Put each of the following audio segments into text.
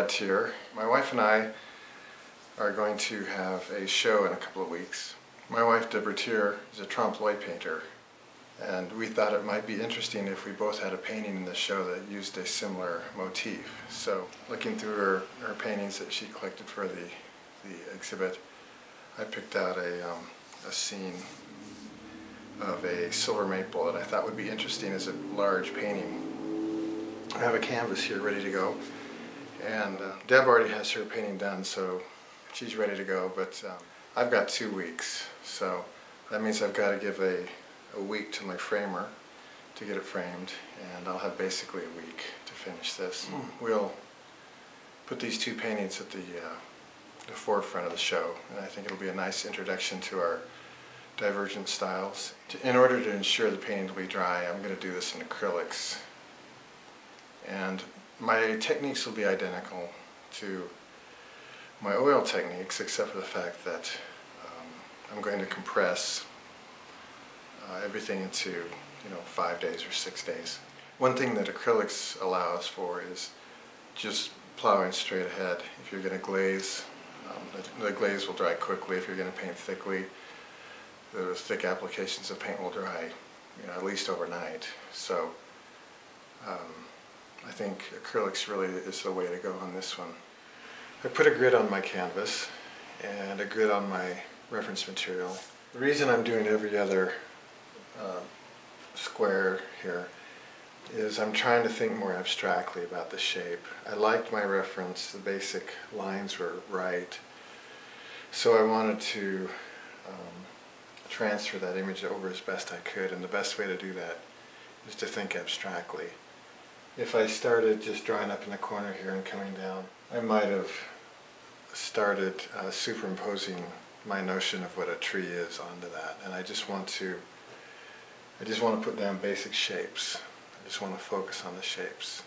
Brad Teare. My wife and I are going to have a show in a couple of weeks. My wife, Debra Teare, is a trompe l'oeil painter, and we thought it might be interesting if we both had a painting in the show that used a similar motif. So looking through her paintings that she collected for the exhibit, I picked out a scene of a silver maple that I thought would be interesting as a large painting. I have a canvas here ready to go, and Deb already has her painting done, so she's ready to go, but I've got 2 weeks, so that means I've got to give a week to my framer to get it framed, and I'll have basically a week to finish this. We'll put these two paintings at the forefront of the show, and I think it'll be a nice introduction to our divergent styles. In order to ensure the painting will be dry, I'm going to do this in acrylics, and my techniques will be identical to my oil techniques, except for the fact that I'm going to compress everything into 5 days or 6 days. One thing that acrylics allows for is just plowing straight ahead. If you're going to glaze, the glaze will dry quickly. If you're going to paint thickly, the thick applications of paint will dry at least overnight. So I think acrylics really is the way to go on this one. I put a grid on my canvas and a grid on my reference material. The reason I'm doing every other square here is I'm trying to think more abstractly about the shape. I liked my reference, the basic lines were right, so I wanted to transfer that image over as best I could, and the best way to do that is to think abstractly. If I started just drawing up in the corner here and coming down, I might have started superimposing my notion of what a tree is onto that, and I just want to put down basic shapes. I just want to focus on the shapes.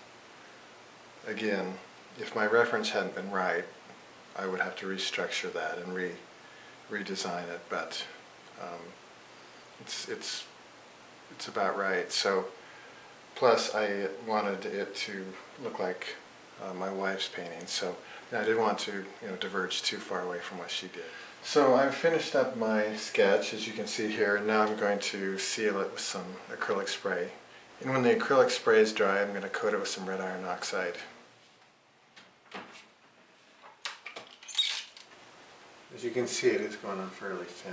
Again, if my reference hadn't been right, I would have to restructure that and redesign it, but it's about right. So, plus I wanted it to look like my wife's painting, so I didn't want to diverge too far away from what she did. So I've finished up my sketch, as you can see here, and now I'm going to seal it with some acrylic spray. And when the acrylic spray is dry, I'm going to coat it with some red iron oxide. As you can see, it is going on fairly thin.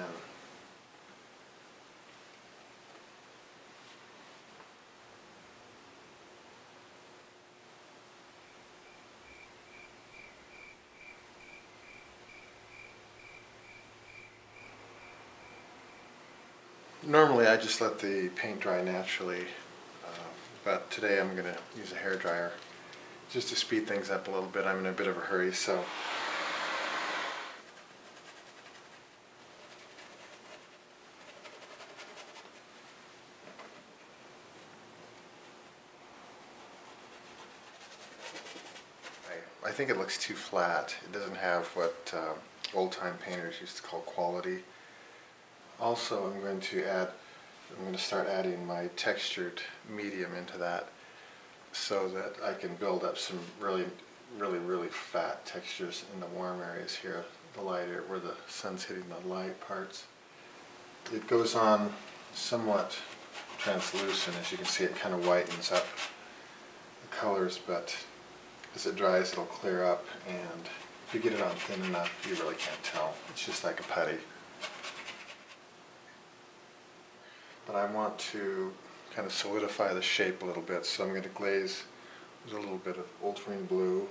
Normally I just let the paint dry naturally, but today I'm going to use a hairdryer just to speed things up a little bit. I'm in a bit of a hurry, so I think it looks too flat. It doesn't have what old-time painters used to call quality. Also, I'm going to start adding my textured medium into that so that I can build up some really fat textures in the warm areas here, the light area where the sun's hitting the light parts. It goes on somewhat translucent. As you can see, it kind of whitens up the colors, but as it dries it'll clear up, and if you get it on thin enough you really can't tell. It's just like a putty. But I want to kind of solidify the shape a little bit, so I'm going to glaze with a little bit of ultramarine blue.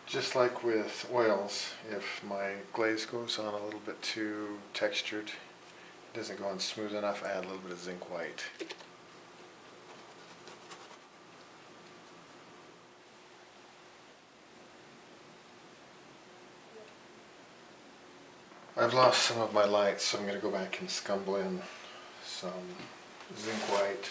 Just like with oils, if my glaze goes on a little bit too textured, it doesn't go on smooth enough, I add a little bit of zinc white. I've lost some of my lights, so I'm going to go back and scumble in some zinc white.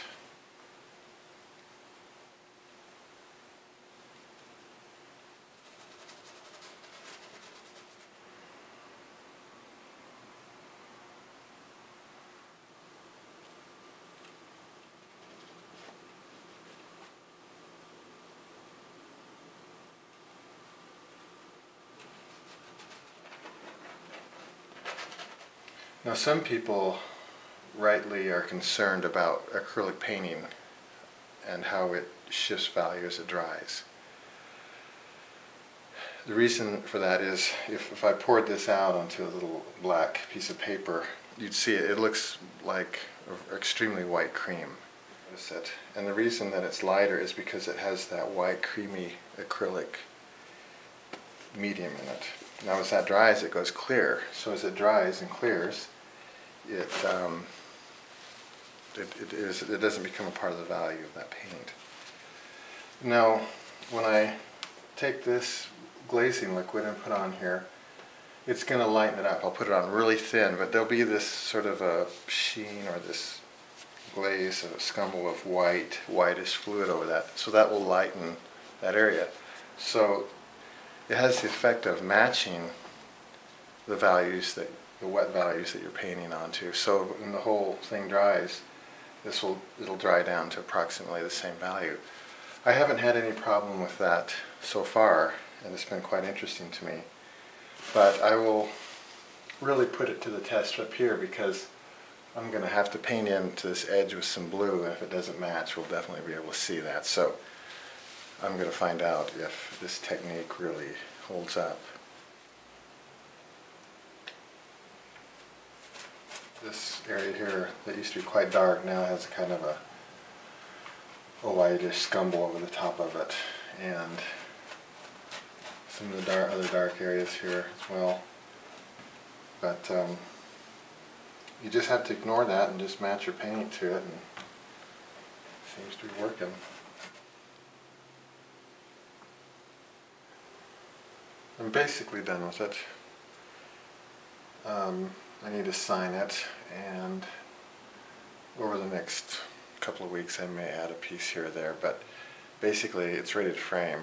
Now some people rightly are concerned about acrylic painting and how it shifts value as it dries. The reason for that is if I poured this out onto a little black piece of paper, you'd see it looks like extremely white cream. Notice it. And the reason that it's lighter is because it has that white creamy acrylic medium in it. Now as that dries, it goes clear. So as it dries and clears, it doesn't become a part of the value of that paint. Now when I take this glazing liquid and put on here, it's going to lighten it up. I'll put it on really thin, but there'll be this sort of a sheen or this glaze, a scumble of whitish fluid over that. So that will lighten that area. So it has the effect of matching the values the wet values that you're painting onto. So when the whole thing dries, it'll dry down to approximately the same value. I haven't had any problem with that so far, and it's been quite interesting to me. But I will really put it to the test up here because I'm going to have to paint into this edge with some blue, and if it doesn't match, we'll definitely be able to see that. So I'm going to find out if this technique really holds up. This area here that used to be quite dark now has kind of a whitish scumble over the top of it, and some of the other dark areas here as well. But you just have to ignore that and just match your paint to it, and it seems to be working. I'm basically done with it. I need to sign it, and over the next couple of weeks I may add a piece here or there, but basically it's ready to frame.